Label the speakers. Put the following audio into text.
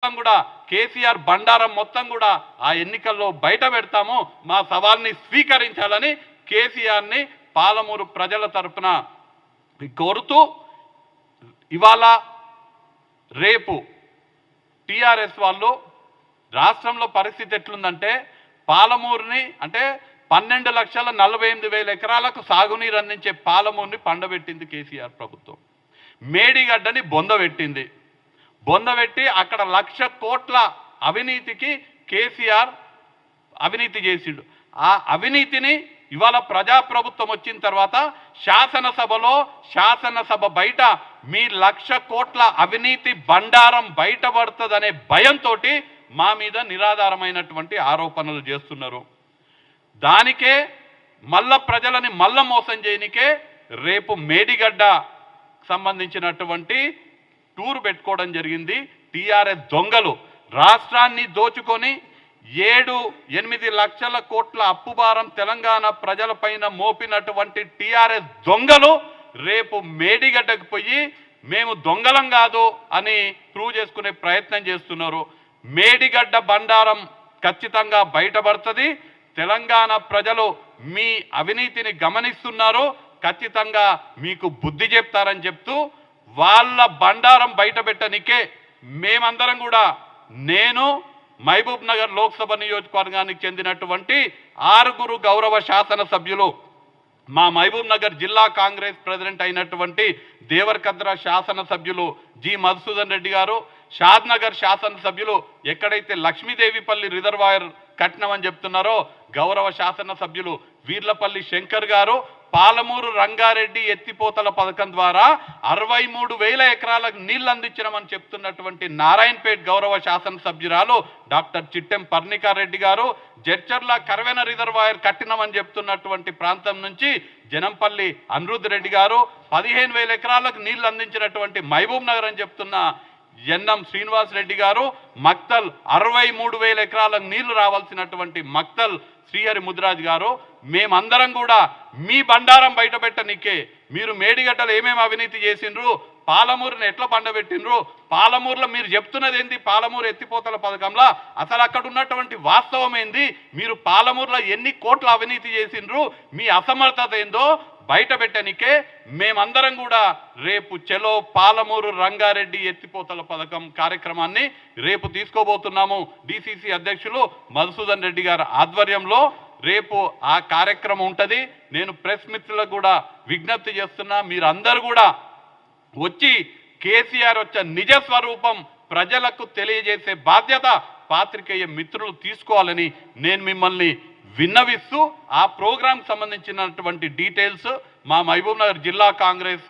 Speaker 1: కూడా కేసీఆర్ బండారం మొత్తం కూడా ఆ ఎన్నికల్లో బయట పెడతాము, మా సవాల్ని స్వీకరించాలని కేసీఆర్ని పాలమూరు ప్రజల తరపున కోరుతూ ఇవాళ రేపు టీఆర్ఎస్ వాళ్ళు రాష్ట్రంలో పరిస్థితి ఎట్లుందంటే పాలమూరుని అంటే 12,48,000 ఎకరాలకు సాగునీరు అందించే పాలమూరుని పండబెట్టింది కేసీఆర్ ప్రభుత్వం. మేడిగడ్డని బొందబెట్టింది. బొందబెట్టి అక్కడ 1,00,000 కోట్ల అవినీతికి కేసీఆర్ అవినీతి చేసిండు. ఆ అవినీతిని ఇవాళ ప్రజాప్రభుత్వం వచ్చిన తర్వాత శాసనసభ బయట మీ 1,00,000 కోట్ల అవినీతి బండారం బయటపడుతుందనే భయంతో మా మీద నిరాధారమైనటువంటి ఆరోపణలు చేస్తున్నారు. దానికే మళ్ళా ప్రజలని మళ్ళా మోసం చేయనికే రేపు మేడిగడ్డ సంబంధించినటువంటి టూర్ పెట్టుకోవడం జరిగింది. టీఆర్ఎస్ దొంగలు రాష్ట్రాన్ని దోచుకొని 7-8 లక్షల కోట్ల అప్పుభారం తెలంగాణ ప్రజలపైన మోపినటువంటి టీఆర్ఎస్ దొంగలు రేపు మేడిగడ్డకు పోయి మేము దొంగలం కాదు అని ప్రూవ్ చేసుకునే ప్రయత్నం చేస్తున్నారు. మేడిగడ్డ బండారం ఖచ్చితంగా బయటపడుతుంది. తెలంగాణ ప్రజలు మీ అవినీతిని గమనిస్తున్నారు, ఖచ్చితంగా మీకు బుద్ధి చెప్తారని చెప్తూ వాళ్ళ బండారం బయట పెట్టనికే మేమందరం కూడా నేను మహబూబ్ నగర్ లోక్సభ నియోజకవర్గానికి చెందినటువంటి 6 గౌరవ శాసనసభ్యులు, మా మహబూబ్ నగర్ జిల్లా కాంగ్రెస్ ప్రెసిడెంట్ అయినటువంటి దేవరకద్ర శాసనసభ్యులు జి మధుసూదన్ రెడ్డి గారు, షాద్నగర్ శాసనసభ్యులు ఎక్కడైతే లక్ష్మీదేవిపల్లి రిజర్వాయర్ కట్టినామని చెప్తున్నారో గౌరవ శాసనసభ్యులు వీర్లపల్లి శంకర్ గారు, పాలమూరు రంగారెడ్డి ఎత్తిపోతల పథకం ద్వారా 63,000 ఎకరాలకు నీళ్లు అందించినామని చెప్తున్నటువంటి నారాయణపేట్ గౌరవ శాసనసభ్యురాలు డాక్టర్ చిట్టెం పర్ణికారెడ్డి గారు, జడ్చర్ల కరవెన రిజర్వాయర్ కట్టినామని చెప్తున్నటువంటి ప్రాంతం నుంచి జనంపల్లి అనిరుద్ రెడ్డి గారు, 15,000 ఎకరాలకు నీళ్లు అందించినటువంటి మహబూబ్ నగర్ అని చెప్తున్న ఎన్ఎం శ్రీనివాస్ రెడ్డి గారు, మక్తల్ 63,000 ఎకరాలకు నీళ్లు రావాల్సినటువంటి మక్తల్ శ్రీహరి ముదిరాజ్ గారు, మేమందరం కూడా మీ బండారం బయటపెట్టనికే మీరు మేడిగడ్డలు ఏమేమి అవినీతి చేసిండ్రు, పాలమూరుని ఎట్లా పండబెట్టిండ్రు, పాలమూరులో మీరు చెప్తున్నది ఏంది, పాలమూరు ఎత్తిపోతల పథకంలో అసలు అక్కడ ఉన్నటువంటి వాస్తవం ఏంది, మీరు పాలమూరులో ఎన్ని కోట్ల అవినీతి చేసిండ్రు, మీ అసమర్థత ఏందో బయట పెట్టనికే మేమందరం కూడా రేపు చెలో పాలమూరు రంగారెడ్డి ఎత్తిపోతల పథకం కార్యక్రమాన్ని రేపు తీసుకోబోతున్నాము. డిసిసి అధ్యక్షులు మధుసూదన్ రెడ్డి గారి ఆధ్వర్యంలో రేపు ఆ కార్యక్రమం ఉంటుంది. నేను ప్రెస్ మిత్రులకు కూడా విజ్ఞప్తి చేస్తున్నా, మీరందరూ కూడా వచ్చి కేసీఆర్ వచ్చే నిజ స్వరూపం ప్రజలకు తెలియజేసే బాధ్యత పాత్రికేయ మిత్రులు తీసుకోవాలని నేను మిమ్మల్ని విన్నవిస్తూ ఆ ప్రోగ్రాం సంబంధించినటువంటి డీటెయిల్స్ మా మహబూబ్ నగర్ జిల్లా కాంగ్రెస్